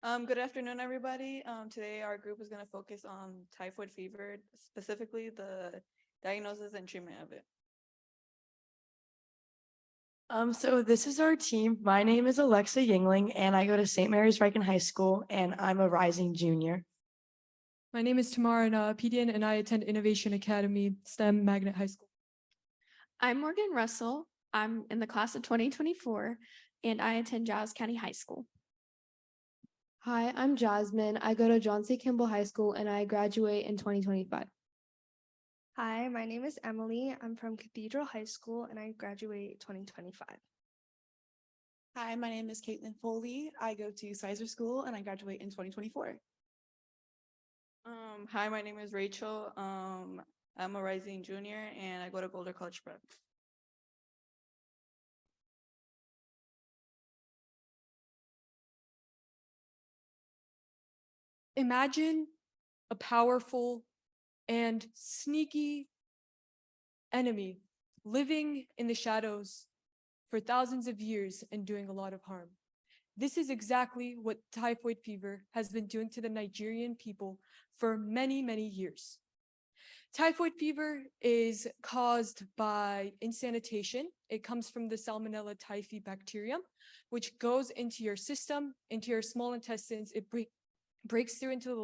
Good afternoon, everybody. Today our group is going to focus on typhoid fever, specifically the diagnosis and treatment of it. So this is our team. My name is Alexa Yingling, and I go to St. Mary's Riken High School, and I'm a rising junior. My name is Tamara Napedian, and I attend Innovation Academy, STEM Magnet High School. I'm Morgan Russell. I'm in the class of 2024, and I attend Giles County High School. Hi, I'm Jasmine. I go to John C. Kimball High School and I graduate in 2025. Hi, my name is Emily. I'm from Cathedral High School and I graduate 2025. Hi, my name is Caitlin Foley. I go to Sizer School and I graduate in 2024. Hi, my name is Rachel. I'm a rising junior and I go to Boulder College Prep. Imagine a powerful and sneaky enemy living in the shadows for thousands of years and doing a lot of harm. This is exactly what typhoid fever has been doing to the Nigerian people for many, many years. Typhoid fever is caused by insanitation. It comes from the Salmonella typhi bacterium, which goes into your system, into your small intestines. It breaks through into the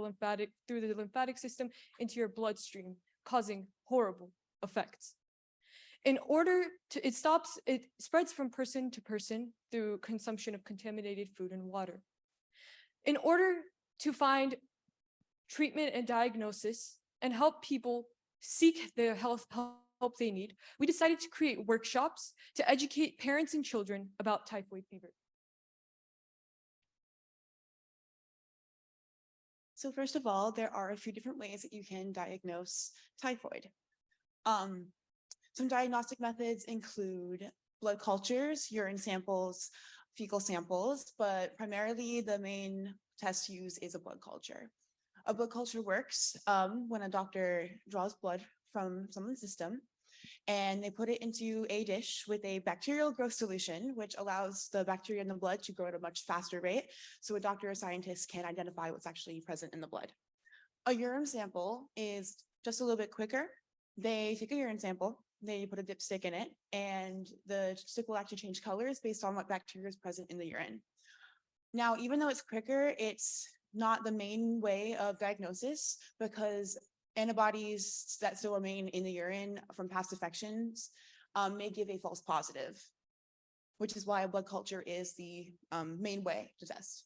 lymphatic system into your bloodstream, causing horrible effects. It spreads from person to person through consumption of contaminated food and water. In order to find treatment and diagnosis and help people seek the help they need, we decided to create workshops to educate parents and children about typhoid fever. So first of all, there are a few different ways that you can diagnose typhoid. Some diagnostic methods include blood cultures, urine samples, fecal samples, but primarily the main test used is a blood culture. A blood culture works when a doctor draws blood from someone's system and they put it into a dish with a bacterial growth solution, which allows the bacteria in the blood to grow at a much faster rate, so a doctor or scientist can identify what's actually present in the blood. A urine sample is just a little bit quicker. They take a urine sample, they put a dipstick in it, and the stick will actually change colors based on what bacteria is present in the urine. Now, even though it's quicker, it's not the main way of diagnosis because antibodies that still remain in the urine from past infections may give a false positive, which is why a blood culture is the main way to test.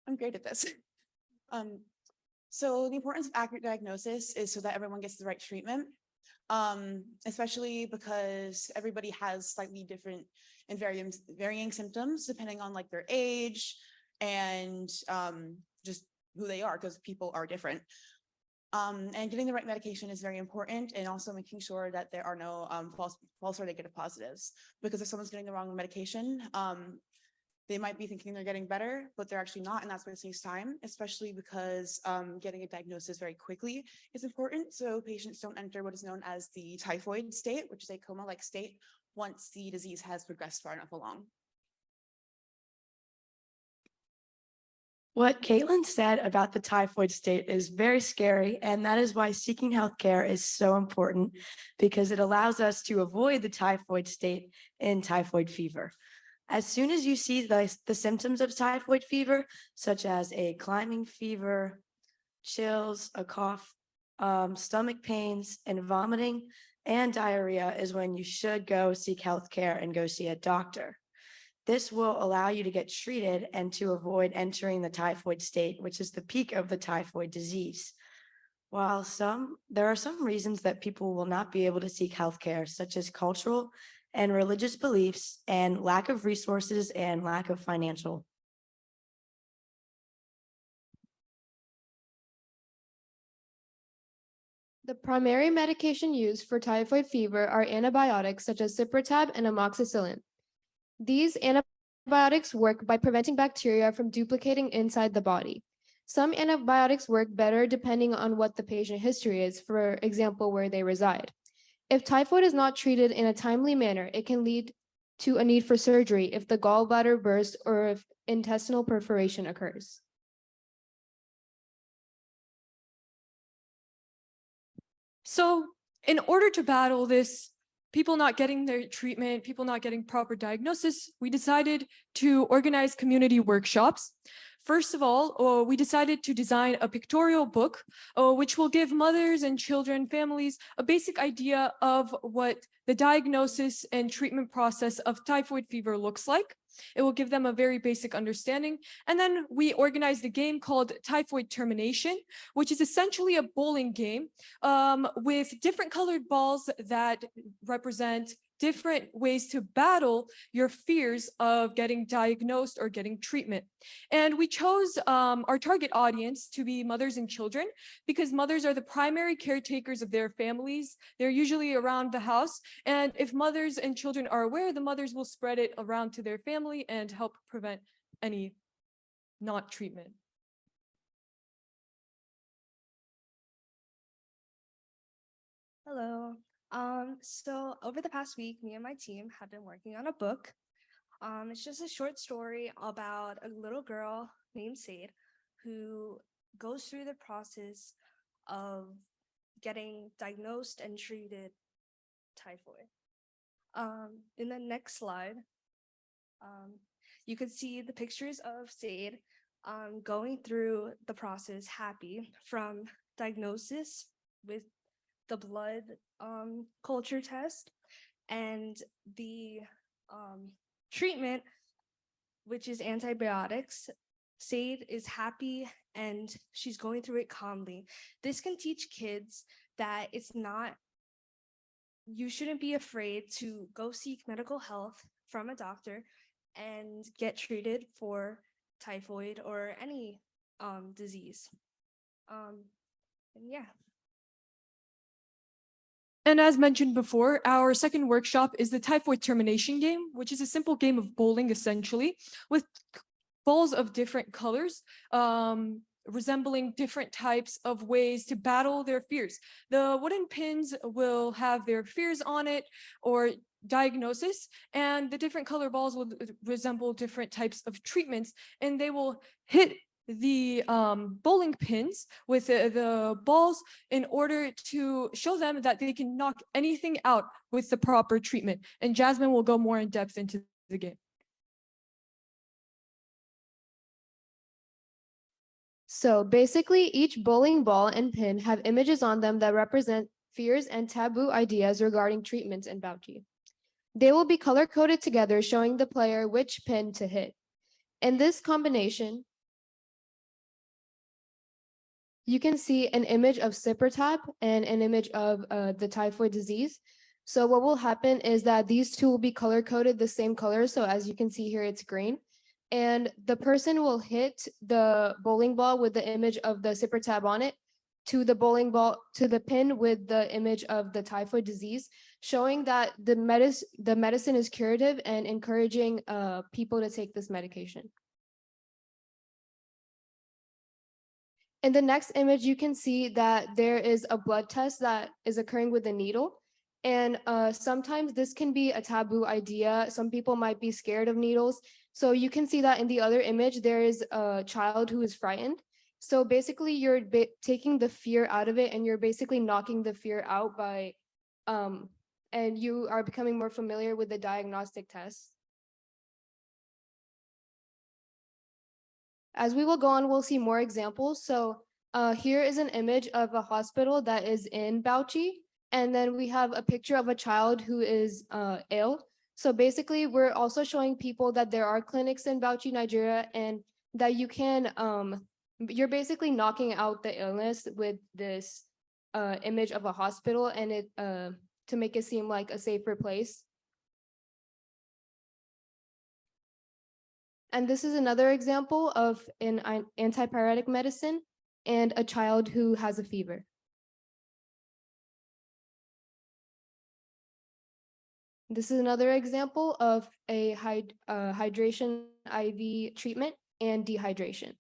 I'm great at this. So the importance of accurate diagnosis is so that everyone gets the right treatment, especially because everybody has slightly different and varying symptoms depending on like their age and just who they are, because people are different. And getting the right medication is very important, and also making sure that there are no false or negative positives, because if someone's getting the wrong medication, they might be thinking they're getting better, but they're actually not, and that's what saves time, especially because getting a diagnosis very quickly is important, so patients don't enter what is known as the typhoid state, which is a coma-like state, once the disease has progressed far enough along. What Caitlin said about the typhoid state is very scary, and that is why seeking healthcare is so important, because it allows us to avoid the typhoid state in typhoid fever. As soon as you see the symptoms of typhoid fever, such as a climbing fever, chills, a cough, stomach pains, and vomiting and diarrhea, is when you should go seek healthcare and go see a doctor. This will allow you to get treated and to avoid entering the typhoid state, which is the peak of the typhoid disease. While there are some reasons that people will not be able to seek healthcare, such as cultural and religious beliefs and lack of resources and lack of financial. The primary medication used for typhoid fever are antibiotics such as Ciprotab and amoxicillin. These antibiotics work by preventing bacteria from duplicating inside the body. Some antibiotics work better depending on what the patient history is, for example, where they reside. If typhoid is not treated in a timely manner, it can lead to a need for surgery if the gallbladder bursts or if intestinal perforation occurs. So in order to battle this, people not getting their treatment, people not getting proper diagnosis, we decided to organize community workshops. First of all, we decided to design a pictorial book, which will give mothers and children, families, a basic idea of what the diagnosis and treatment process of typhoid fever looks like. It will give them a very basic understanding. And then we organized a game called Typhoid Termination, which is essentially a bowling game with different colored balls that represent different ways to battle your fears of getting diagnosed or getting treatment. And we chose our target audience to be mothers and children because mothers are the primary caretakers of their families. They're usually around the house. And if mothers and children are aware, the mothers will spread it around to their family and help prevent any not treatment. Hello. So over the past week, me and my team have been working on a book. It's just a short story about a little girl named Sade who goes through the process of getting diagnosed and treated typhoid. In the next slide, you can see the pictures of Sade going through the process happy from diagnosis with the blood culture test and the treatment, which is antibiotics. Sade is happy and she's going through it calmly. This can teach kids that you shouldn't be afraid to go seek medical health from a doctor and get treated for typhoid or any disease. And yeah. And as mentioned before, our second workshop is the Typhoid Termination game, which is a simple game of bowling, essentially, with balls of different colors, resembling different types of ways to battle their fears. The wooden pins will have their fears on it or diagnosis, and the different color balls will resemble different types of treatments, and they will hit the bowling pins with the balls in order to show them that they can knock anything out with the proper treatment. And Jasmine will go more in depth into the game. So basically, each bowling ball and pin have images on them that represent fears and taboo ideas regarding treatments in Bauchi. They will be color-coded together, showing the player which pin to hit. In this combination, you can see an image of Ciprotab and an image of the typhoid disease. So what will happen is that these two will be color-coded the same color. So as you can see here, it's green. And the person will hit the bowling ball with the image of the Ciprotab on it to the bowling ball, to the pin with the image of the typhoid disease, showing that the medicine is curative and encouraging people to take this medication. In the next image, you can see that there is a blood test that is occurring with a needle. And sometimes this can be a taboo idea. Some people might be scared of needles. So you can see that in the other image, there is a child who is frightened. So basically, you're taking the fear out of it, and you're basically knocking the fear out by, and you are becoming more familiar with the diagnostic tests. As we will go on, we'll see more examples. So here is an image of a hospital that is in Bauchi. And then we have a picture of a child who is ill. So basically, we're also showing people that there are clinics in Bauchi, Nigeria, and that you can, you're basically knocking out the illness with this image of a hospital and it to make it seem like a safer place. And this is another example of an antipyretic medicine and a child who has a fever. This is another example of a hydration IV treatment and dehydration.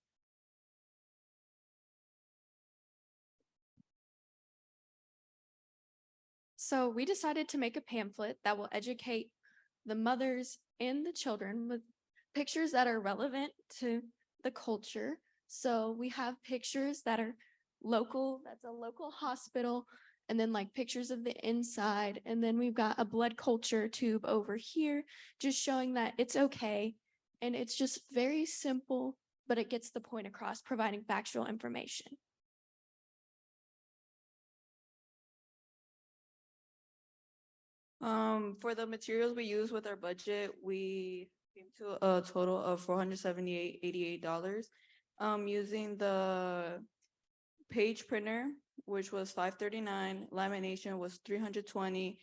So we decided to make a pamphlet that will educate the mothers and the children with pictures that are relevant to the culture. So we have pictures that are local, that's a local hospital, and then like pictures of the inside. And then we've got a blood culture tube over here, just showing that it's okay. And it's just very simple, but it gets the point across, providing factual information. For the materials we use with our budget, we came to a total of $478.88. Using the page printer, which was $539, lamination was $320,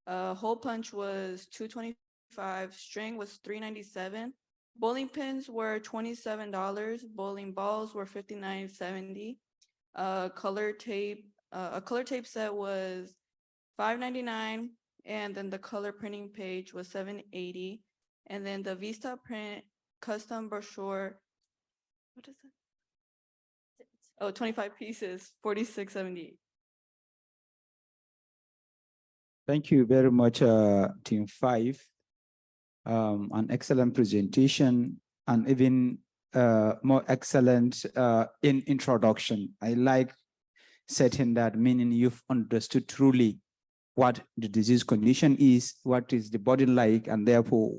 hole punch was $225, string was $397, bowling pins were $27, bowling balls were $59.70, a color tape set was $5.99, and then the color printing page was $7.80, and then the Vista print custom brochure, what is it? Oh, 25 pieces, $46.78. Thank you very much, Team 5. An excellent presentation and even more excellent in introduction. I like setting that, meaning you've understood truly what the disease condition is, what is the body like, and therefore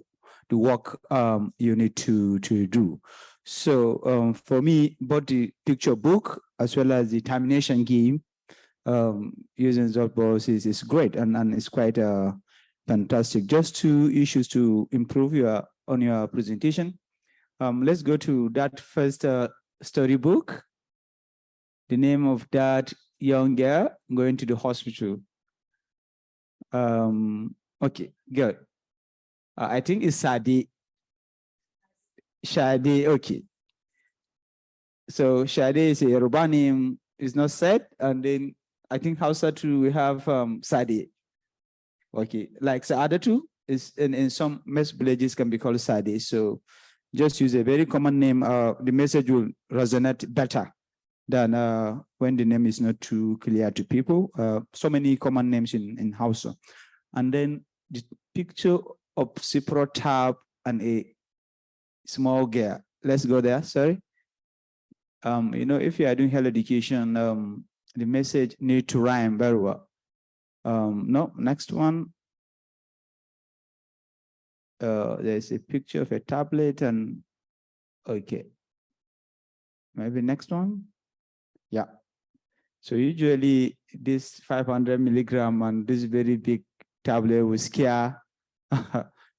the work you need to do. So for me, both the picture book as well as the termination game using Zotbos is great and it's quite fantastic. Just 2 issues to improve on your presentation. Let's go to that first storybook. The name of that young girl going to the hospital. Okay, good. I think it's Shadi, okay. So Shadi is a Yoruba name, is not said, and then I think Hausa too, we have Sadi. Okay, like the other two is in some most villages can be called Sadi. So just use a very common name. The message will resonate better than when the name is not too clear to people. So many common names in Hausa. And then the picture of Cipro tab and a small girl. Let's go there, sorry. You know, if you are doing health education, the message need to rhyme very well. No, next one. There's a picture of a tablet and, okay. Maybe next one. Yeah. So usually this 500 milligram and this very big tablet will scare.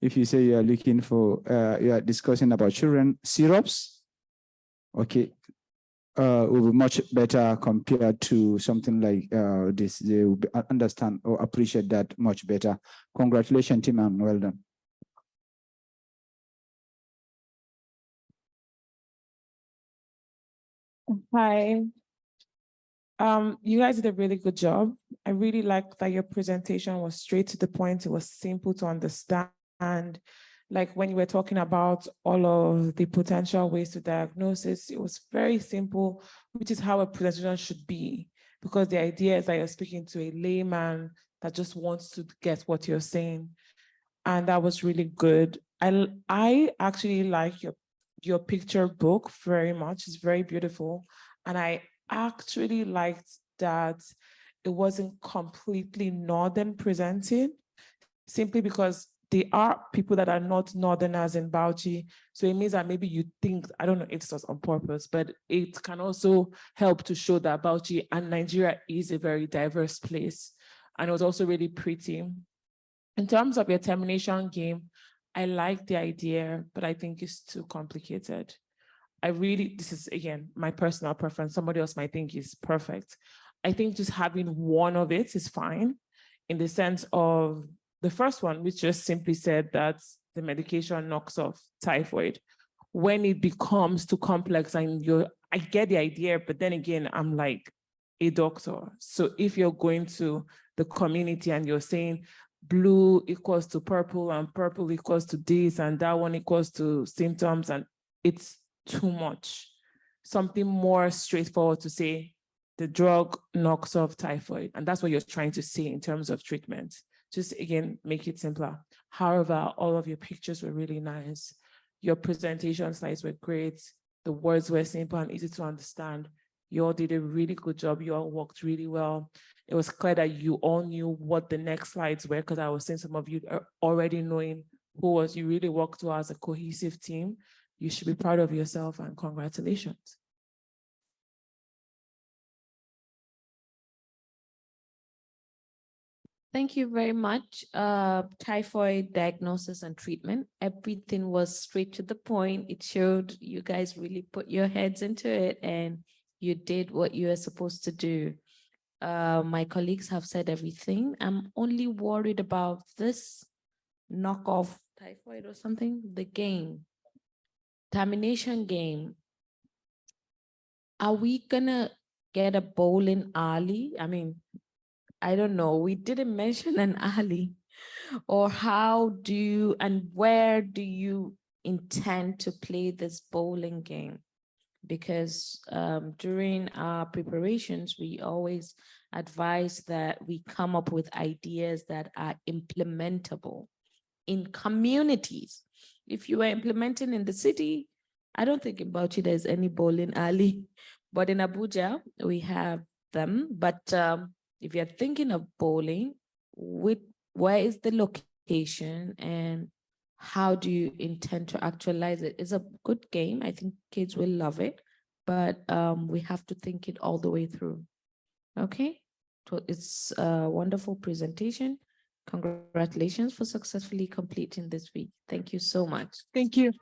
If you say you are looking for, you are discussing about children syrups, okay, will be much better compared to something like this. They will understand or appreciate that much better. Congratulations, team, and well done. Hi. You guys did a really good job. I really liked that your presentation was straight to the point. It was simple to understand. Like when you were talking about all of the potential ways to diagnose, it was very simple, which is how a presentation should be. Because the idea is that you're speaking to a layman that just wants to get what you're saying. And that was really good. I actually like your picture book very much. It's very beautiful. And I actually liked that it wasn't completely Northern presented, simply because there are people that are not Northerners in Bauchi. So it means that maybe you think, I don't know if it was on purpose, but it can also help to show that Bauchi and Nigeria is a very diverse place. And it was also really pretty. In terms of your termination game, I like the idea, but I think it's too complicated. This is again, my personal preference. Somebody else might think is perfect. I think just having one of it is fine, in the sense of the first one, which just simply said that the medication knocks off typhoid. When it becomes too complex and I get the idea, but then again, I'm like a doctor. So if you're going to the community and you're saying blue equals to purple and purple equals to this and that one equals to symptoms, and it's too much. Something more straightforward to say the drug knocks off typhoid. And that's what you're trying to see in terms of treatment. Just again, make it simpler. However, all of your pictures were really nice. Your presentation slides were great. The words were simple and easy to understand. You all did a really good job. You all worked really well. It was clear that you all knew what the next slides were, because I was seeing some of you already knowing who was. You really worked well as a cohesive team. You should be proud of yourself, and congratulations. Thank you very much. Typhoid diagnosis and treatment. Everything was straight to the point. It showed you guys really put your heads into it and you did what you were supposed to do. My colleagues have said everything. I'm only worried about this knockoff typhoid or something, the game, termination game. Are we gonna get a bowling alley? I mean, I don't know, we didn't mention an alley. Or how do you and where do you intend to play this bowling game? Because during our preparations, we always advise that we come up with ideas that are implementable in communities. If you are implementing in the city, I don't think in Bauchi there's any bowling alley, but in Abuja, we have them. But if you're thinking of bowling, where is the location and how do you intend to actualize it? It's a good game. I think kids will love it, but we have to think it all the way through. Okay, so it's a wonderful presentation. Congratulations for successfully completing this week. Thank you so much. Thank you.